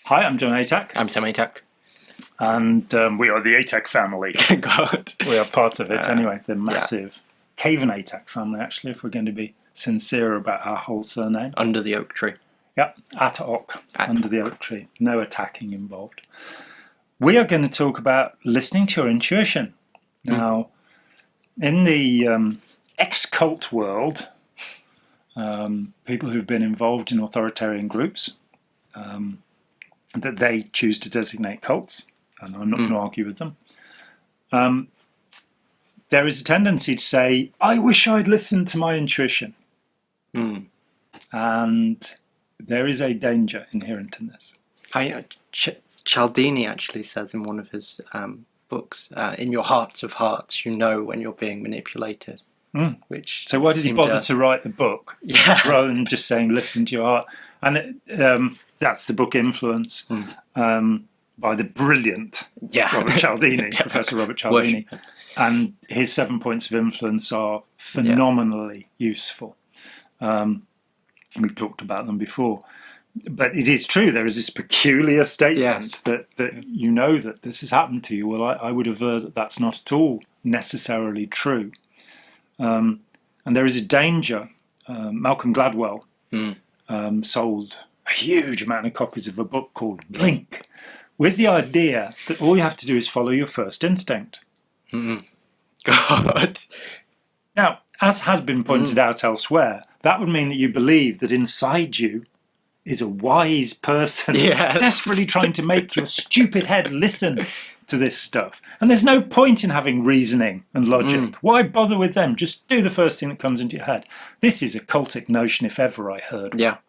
Hi, I'm John Atack, I'm Sam Atack. and we are the Atack family. God. We are part of it anyway, the massive Caven Atack family, actually, if we're going to be sincere about our whole surname. Under the oak tree. Yep, Ataok, under the oak tree. No attacking involved. We are going to talk about listening to your intuition. Now, in the ex-cult world, people who've been involved in authoritarian groups, that they choose to designate cults, and I'm not going to argue with them. There is a tendency to say, I wish I'd listened to my intuition. And there is a danger inherent in this. Cialdini actually says in one of his books, in your hearts of hearts, you know when you're being manipulated. Which so why did he bother to write the book rather than just saying, listen to your heart? And that's the book Influence by the brilliant Robert Cialdini, Professor Robert Cialdini. And his 7 points of influence are phenomenally useful. We've talked about them before. But it is true, there is this peculiar statement that you know that this has happened to you. Well, I would aver that that's not at all necessarily true. And there is a danger. Malcolm Gladwell sold a huge amount of copies of a book called Blink, with the idea that all you have to do is follow your first instinct. God. Now, as has been pointed out elsewhere, that would mean that you believe that inside you is a wise person desperately trying to make your stupid head listen to this stuff. And there's no point in having reasoning and logic. Why bother with them? Just do the first thing that comes into your head. This is a cultic notion if ever I heard one.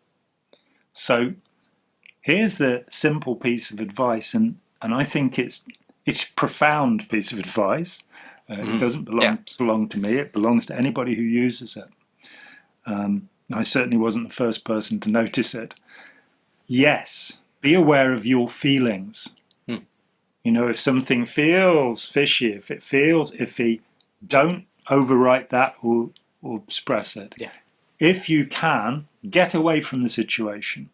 So here's the simple piece of advice, and I think it's a profound piece of advice. It doesn't belong to me. It belongs to anybody who uses it. I certainly wasn't the first person to notice it. Yes, be aware of your feelings. You know, if something feels fishy, if it feels iffy, don't overwrite that or express it. If you can, get away from the situation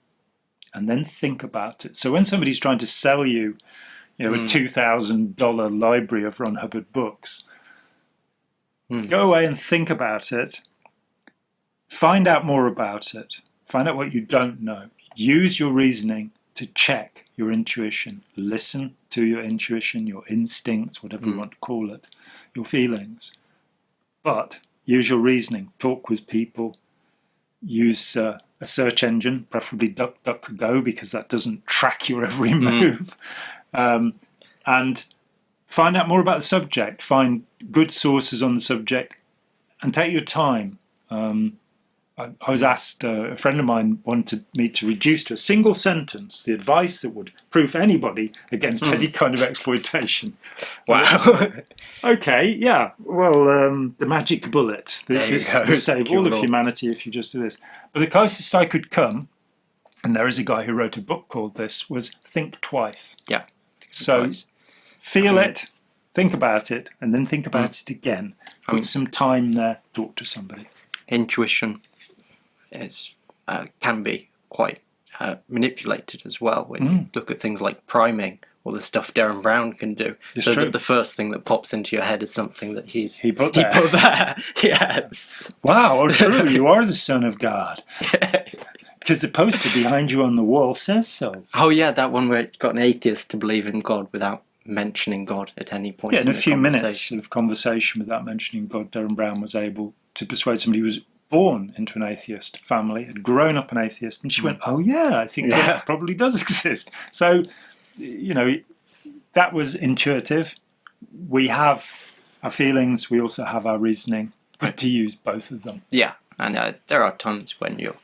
and then think about it. So when somebody's trying to sell you, a $2,000 library of Ron Hubbard books, go away and think about it. Find out more about it. Find out what you don't know. Use your reasoning to check your intuition. Listen to your intuition, your instincts, whatever you want to call it, your feelings. But use your reasoning. Talk with people. Use a search engine, preferably DuckDuckGo, because that doesn't track your every move. And find out more about the subject. Find good sources on the subject and take your time. I was asked, a friend of mine wanted me to reduce to a single sentence the advice that would proof anybody against any kind of exploitation. Wow. Okay, well, the magic bullet. This will save all of humanity if you just do this. But the closest I could come, and there is a guy who wrote a book called this, was Think Twice. So feel it, think about it, and then think about it again. Put some time there, talk to somebody. Intuition can be quite manipulated as well when you look at things like priming or the stuff Derren Brown can do. It's so true. that the first thing that pops into your head is something that he put there. He put there. Yes. Wow, true, you are the son of God. Because the poster behind you on the wall says so. Oh yeah, that one where it got an atheist to believe in God without mentioning God at any point. In a few minutes of conversation without mentioning God, Derren Brown was able to persuade somebody who was born into an atheist family, had grown up an atheist, and she went, oh yeah, I think God probably does exist. So, that was intuitive. We have our feelings, we also have our reasoning, but to use both of them. Yeah, and there are times when your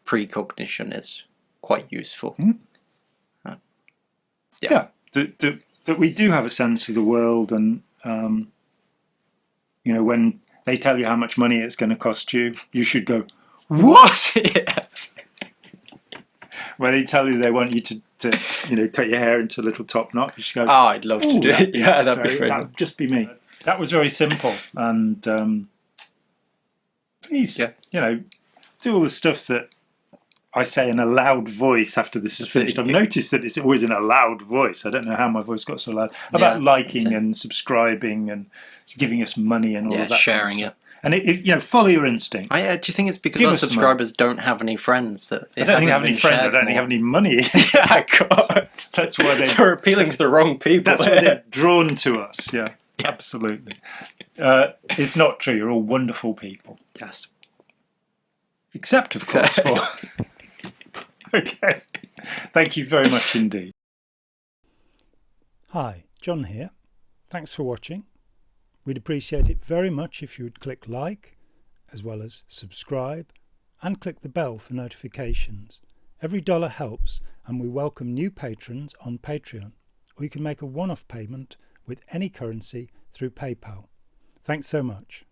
precognition is quite useful. That we do have a sense of the world, and when they tell you how much money it's going to cost you, you should go, what? Yes. When they tell you they want you to cut your hair into a little top knot, you should go, oh, I'd love to do it. Yeah, that'd be fun. That'd just be me. That was very simple. And please, do all the stuff that I say in a loud voice after this is finished. I've noticed that it's always in a loud voice. I don't know how my voice got so loud. About liking and subscribing and giving us money and all of that. Sharing kind of stuff. And if follow your instincts. Do you think it's because our subscribers don't have any friends? That I don't think they have any friends. I don't think they have any money. God. That's why they're appealing to the wrong people. That's why they're drawn to us. Yeah, absolutely. It's not true. You're all wonderful people. Yes. Except, of course, for... Okay. Thank you very much indeed. Hi, John here. Thanks for watching. We'd appreciate it very much if you would click like, as well as subscribe, and click the bell for notifications. Every dollar helps, and we welcome new patrons on Patreon, or you can make a one-off payment with any currency through PayPal. Thanks so much.